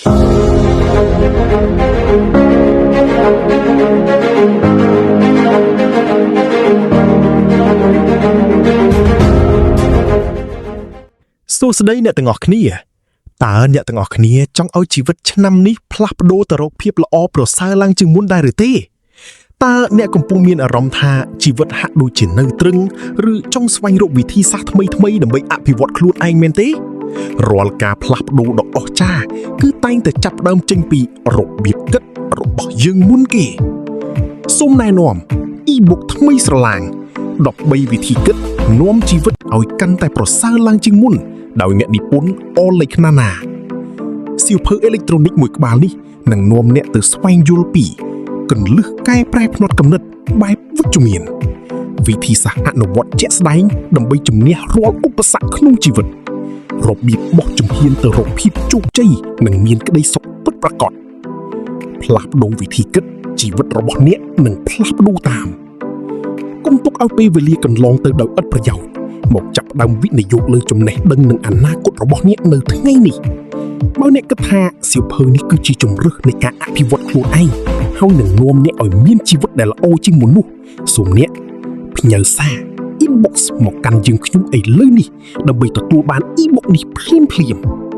សួស្តីអ្នកទាំងអស់គ្នាតើអ្នកទាំងអស់គ្នាចង់ឲ្យជីវិតឆ្នាំនេះផ្លាស់ប្ដូរទៅរកភាពល្អប្រសើរឡើងជាងមុនដែរឬទេតើអ្នកកំពុងមានអារម្មណ៍ថាជីវិតហាក់ដូចជានៅទ្រឹងឬចង់ស្វែងរកវិធីសាស្ត្រថ្មីៗដើម្បីអភិវឌ្ឍខ្លួនឯងមែនទេរាល់ការផ្លាស់ប្ដូរដ៏អស្ចារ្យគឺតែងតែចាប់ផ្ដើមចេញពីរបៀបគិតរបស់យើងមុនគេសូមណែនាំ e-book ថ្មីស្រឡាង13វិធីគិតនាំជីវិតឲ្យកាន់តែប្រសើរឡើងជាងមុនដោយអ្នកនិពន្ធអូលេខ្នាណាសៀវភៅអេឡិចត្រូនិកមួយក្បាលនេះនឹងនាំអ្នកទៅស្វែងយល់ពីគន្លឹះកែប្រែផ្នត់គំនិតបែបវិជ្ជមានវិធីសាស្ត្រអនុវត្តជាក់ស្ដែងដើម្បីជំនះរាល់ឧបសគ្គក្នុងជីវិតរបៀបបោះជំហានទៅរកភាពជោគជ័យនិងមានក្តីសុខពិតប្រាកដផ្លាស់ប្ដូរវិធីគិតជីវិតរបស់អ្នកនឹងផ្លាស់ប្ដូរតាមកុំទុកឲ្យពេលវេលាកន្លងទៅដោយឥតប្រយោជន៍មកចាប់ផ្ដើមវិនិយោគលើចំណេះដឹងនិងអនាគតរបស់អ្នកនៅថ្ងៃនេះបើអ្នកគិតថាសៀវភៅនេះគឺជាជម្រើសនៃការអភិវឌ្ឍខ្លួនឯងហើយនឹងនាំអ្នកឲ្យមានជីវិតដែលល្អជាងមុននោះសូមអ្នកផ្ញើសារ inbox មកកាន់យើងខ្ញុំឥឡូវនេះដើម្បីទទួលបាន e-book នេះភ្លាមៗ